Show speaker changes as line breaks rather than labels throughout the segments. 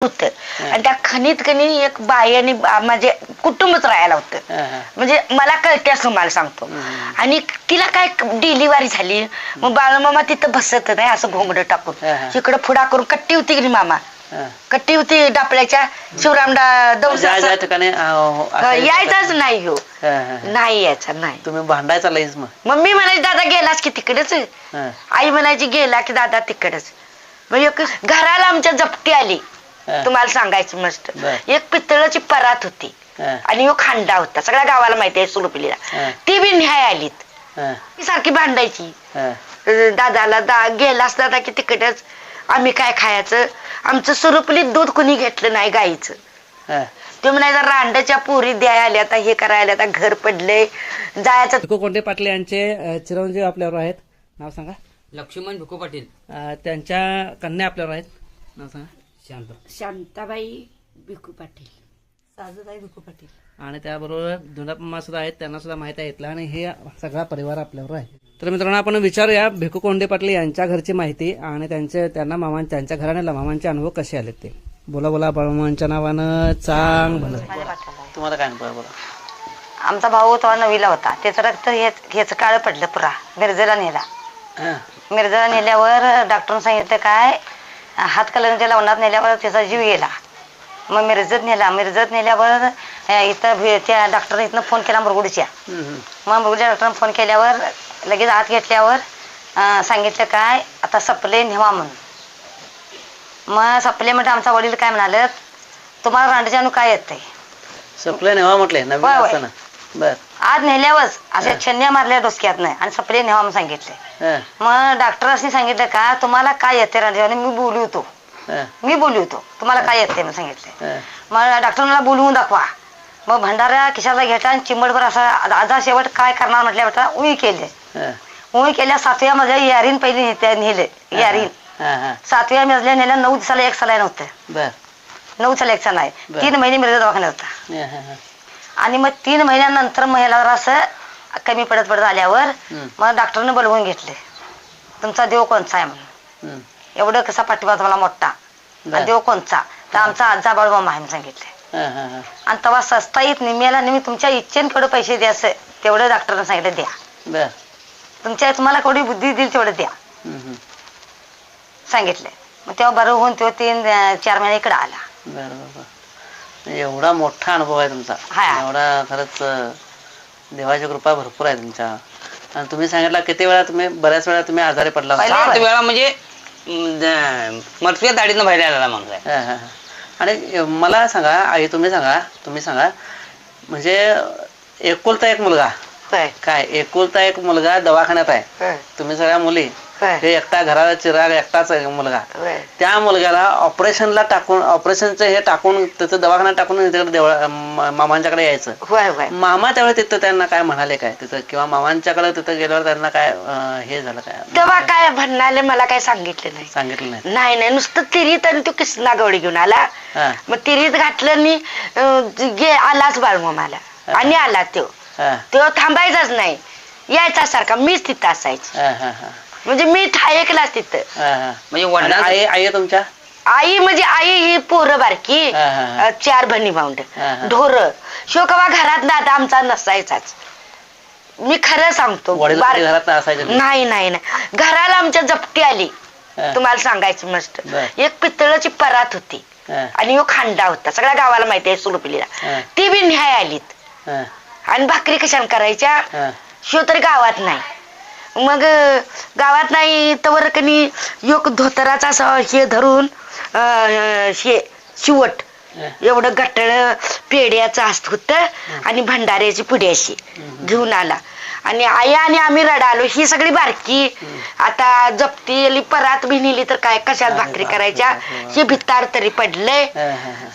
होतं आणि त्या खणीत कणी एक बाई आणि माझे कुटुंबच राहायला होतं. म्हणजे मला कळते असं मला सांगतो. आणि तिला काय डिलिव्हरी झाली मग बाळमामा तिथं बसत नाही असं घोंगडं टाकून इकडं फुडा करून कट्टी होती की मामा कट्टी होती डापल्याच्या शिवरामडा यायचाच नाही हो नाही यायचा नाही.
तुम्ही भांडायचा लईच
मग मी म्हणायची दादा गेलास की तिकडेच आई म्हणायची गेला की दादा तिकडेच. म्हणजे घराला आमच्या जप्ती आली तुम्हाला सांगायची मस्त. एक पितळाची परात होती आणि एक खांडा होता सगळ्या गावाला माहिती आहे सुरुपिलीला ती बी न्याय आलीत. ती सारखी भांडायची दादाला गेलास दादा की तिकडेच आम्ही काय खायचं आमचं सुरुपलीत दूध कुणी घेतलं नाही गाईचं. ते म्हणायचं रांडाच्या पोरी द्याय आल्या आता हे करायला आता घर पडले जायचं.
भिकू कोंडे पाटील यांचे चिरंजीव आपल्यावर आहेत नाव सांगा.
लक्ष्मण भिकू पाटील.
त्यांच्या कन्या आपल्यावर आहेत नाव सांगा.
शांताबाई भिकू पाटील साजूबाई भिकू पाटील
आणि त्याबरोबर धुंडापम्मा सुद्धा आहेत त्यांना सुद्धा माहिती आहे इथला आणि हे सगळा परिवार आपल्यावर आहे. तर मित्रांनो आपण विचारूया भिकू कोंडे पाटील यांच्या घरची माहिती आणि त्यांना त्यांच्या घराण्याला मामांचे अनुभव कसे आले ते. बोला बोला बाळमामांच्या नावानं चांग भलं. तुम्हाला काय अनुभव बोला.
आमचा भाऊ तेव्हा 9वीला होता त्याचं रक्त हेच काळ पडलं पुरा मिरजेला नेला. मिरजेला नेल्यावर डॉक्टरने सांगितलं काय हात कलंच्या लावण्यात नेल्यावर त्याचा जीव गेला. मग मिरजत नेल्यावर इथं त्या डॉक्टरने इथनं फोन केला मुरगुडच्या. मग मुरगुडच्या डॉक्टरने फोन केल्यावर लगेच आत घेतल्यावर सांगितलं काय आता सपले नेवा म्हणून. मग सपले म्हणजे आमचा वडील काय म्हणाले तुम्हाला रांडच्या अनु काय येत
सपले नेवा म्हटले बर
आज नेल्यावर अशा छन्या मारल्या डोसक्यात नाही आणि सपले नेवा म्हणून सांगितले. मग डॉक्टरांनी सांगितलं का तुम्हाला काय येते रांडच्या मी बोलू होतो तुम्हाला काय येते म्हणून सांगितले. मग डॉक्टरांना बोलवून दाखवा. मग भंडारा खिशाला घेतला आणि चिंबडभर असा आजा शेवट काय करणार म्हटल्या उई केल्या 7व्या मजल्या यारीन पहिली नेले यारीन 7व्या मजल्या नेल्या 9 दिवसाला एक सलाय नव्हतं 9 दिवसाला एक सलाय 3 महिने मिरजा दवाखान्यात होता. आणि मग 3 महिन्यानंतर महिला असं कमी पडत आल्यावर मग डॉक्टरने बोलवून घेतले तुमचा देव कोणचा आहे म्हणून. एवढं कसा पाठीमाग मला मोठा देव कोणचा तर आमचा आजा बाळमामा आहे सांगितले. आणि तेव्हा सस्ताईत निम्याला नेहमी तुमच्या इच्छेने केवढे पैसे द्यायचं तेवढं डॉक्टरने सांगितलं द्या तुमच्या तुम्हाला केवढी बुद्धी देईल तेवढं द्या सांगितले. मग तेव्हा बरं होऊन तो 3-4 महिने इकडे आला.
एवढा मोठा अनुभव आहे तुमचा. एवढा खरंच देवाची कृपा भरपूर आहे तुमच्या. आणि तुम्ही सांगितलं किती वेळा बऱ्याच वेळा तुम्ही आजारी पडला
7 वेळा म्हणजे मरत्या दाढीनं बाहेर आला मग.
आणि मला सांगा आई तुम्ही सांगा म्हणजे एकुलता एक मुलगा काय एकुलता एक मुलगा दवाखान्यात आहे तुम्ही सगळ्या मुली हे एकटा घराला चिराग एकटाच मुलगा त्या मुलग्याला ऑपरेशनचं हे टाकून त्याचं दवाखान्यात टाकून तिकडे मामांच्याकडे यायचं. मामा त्यावेळी तिथं त्यांना काय म्हणाले काय तिथं किंवा मामांच्याकडे तिथं गेल्यावर त्यांना काय हे झालं काय
तेव्हा काय भन्नाले मला काय सांगितलं नाही नुसतं तिरीत आणि तो कृष्णा गवडी घेऊन आला. मग तिरीत घातलं आणि आलाच बाळमामाला आणि आला तो थांबायचाच नाही यायचा सारखा मीच तिथं असायची. म्हणजे मी ऐकलाच तिथं.
म्हणजे
आई तुमच्या
आई म्हणजे आई ही पोरं बारकी 4 बहिणी भाऊंड ढोर शोकवा घरात दादा आमचा नसायचाच. मी खरं सांगतो नाही घराला आमच्या जप्ती आली तुम्हाला सांगायची मस्त. एक पितळाची परात होती आणि एक खांडा होता सगळ्या गावाला माहिती आहे सुरुपिलीला ती बी न्याय आलीत. आणि भाकरी कशाने करायच्या शिव तरी गावात नाही. मग गावात नाही तर कनी योग धोतराचा हे धरून हे शिवट एवढं गटळ पेड्याचं असत होत आणि भंडाऱ्याची पुड्याशी घेऊन आला. आणि आई आणि आम्ही रडालो ही सगळी बारकी आता जप्ती परात बी नेली तर काय कशात भाकरी करायच्या हे भितार तरी पडलंय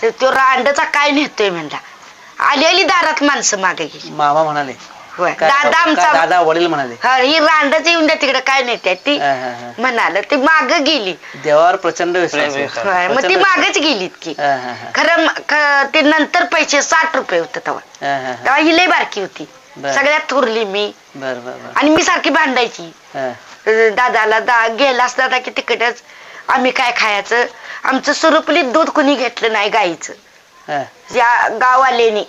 तो रांडचा काय नेतोय म्हणला. आली दारात माणसं मागे गेली.
मामा म्हणाले
दादा आमचा
दादा वडील म्हणाले
ही रांडच येऊन द्या तिकडे काय नेत्या ती म्हणाल ती माग गेली.
देवावर प्रचंड विश्वास.
मग ती मागच गेलीत की खरं ते नंतर पैसे 60 रुपये होते तेव्हा ही लय बारकी होती सगळ्यात थोरली मी. आणि मी सारखी भांडायची दादाला गेलास दादा की तिकडेच आम्ही काय खायचं. आमचं स्वरूपलीत दूध कुणी घेतलं नाही गाईचं. या गाववाल्यानी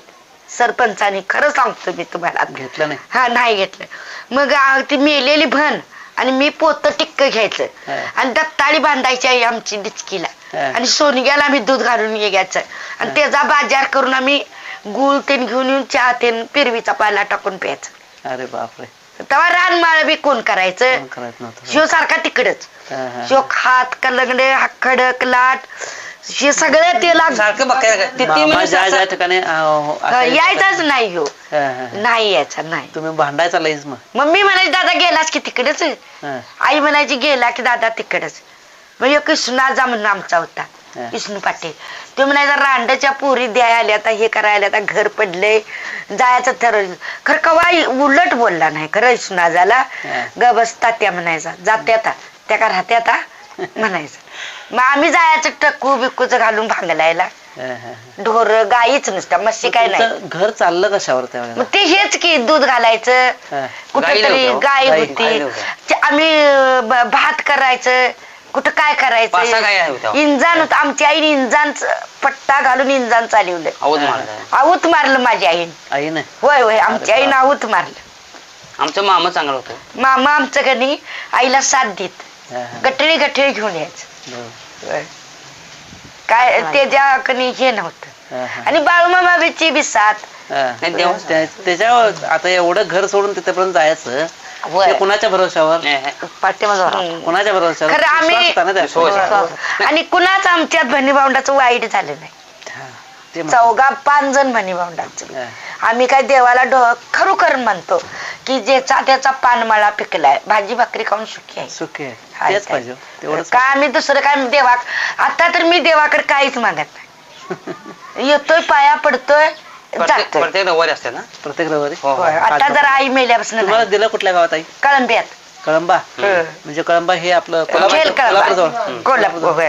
सरपंचानी, खरं सांगतो मी तुम्हाला.
घेतलं नाही?
हा, नाही घेतलं. मग ती मेलेली भन आणि मी पोत टिक्क घ्यायचं आणि दत्ताळी बांधायची आई आमची डिचकीला आणि सोनग्याला आम्ही दूध घालून घ्यायचं आणि त्याचा बाजार करून आम्ही गुळ तेन घेऊन येऊन चहा तेन पिरवीचा पाला टाकून प्यायचं.
अरे बापरे.
तेव्हा रानमाळ बी कोण करायचं. शिव सारखा तिकडच शिव खात कलंगडे खडक लाट हे सगळं ते
सारखं
ठिकाणी
यायचाच नाही ह्यो. नाही यायचा नाही.
तुम्ही भांडायचा लईच मग.
मम्मी म्हणायची दादा गेलास की तिकडेच. आई म्हणायची गेला की दादा तिकडेच. म्हणजे कृष्णाजा म्हणून आमचा होता विष्णू पाटील. तो म्हणायचा रांडाच्या पोरी द्याय आल्या आता हे करायला आता घर पडले जायचं ठरवलं. खरं कवा उलट बोलला नाही खरं विष्णूजाला. ग बसता त्या म्हणायचा जात्याता त्या का राहत्याता म्हणायचं. मग आम्ही जायचं टक्कू बिक्कूच घालून भांगलायला. ढोर गाईच नुसत्या म्हशी काय नाही.
घर चाललं कशावर?
मग ते हेच की दूध घालायचं कुठेतरी गाय होती आम्ही भात करायचं कुठं काय करायचं. इंजान होत आमच्या आईने इंजानच पट्टा घालून इंजान चालवलं. आऊत मारलं माझ्या आईने. होय होय आमच्या आईने आऊत मारलं.
आमचं मामा चांगलं होतं.
मामा आमचं कधी आईला साथ देत गटळी गटळी घेऊन यायचं. काय त्याच्या कणी हे नव्हतं. आणि बाळूमामा बीची बी साथ.
त्याच्यावर आता एवढं घर सोडून तिथपर्यंत जायचं कुणाच्या भरोशावर? कुणाच्या भरोशावर?
खरं आम्ही आणि कुणाच आमच्यात भणीभावंडाचं वाईट झालं नाही. 4-5 जण भणीभावंडाचं. आम्ही काय देवाला खरोखर म्हणतो की ज्याचा त्याचा पानमाळा पिकलाय भाजी भाकरी खाऊन सुखी आहे.
सुखी आहे तेच पाहिजे.
काय आम्ही दुसरं काय देवा आता तर मी देवाकडे काहीच मागत नाही. येतोय पाया पडतोय
प्रत्येक रविवारी असते ना?
प्रत्येक रविवारी.
आता जर आई मेल्यापासून
तुम्हाला दिलं कुठल्या गावात आई?
कळंब्यात.
कळंबा म्हणजे कळंबा हे आपलं
कोल्हापूर.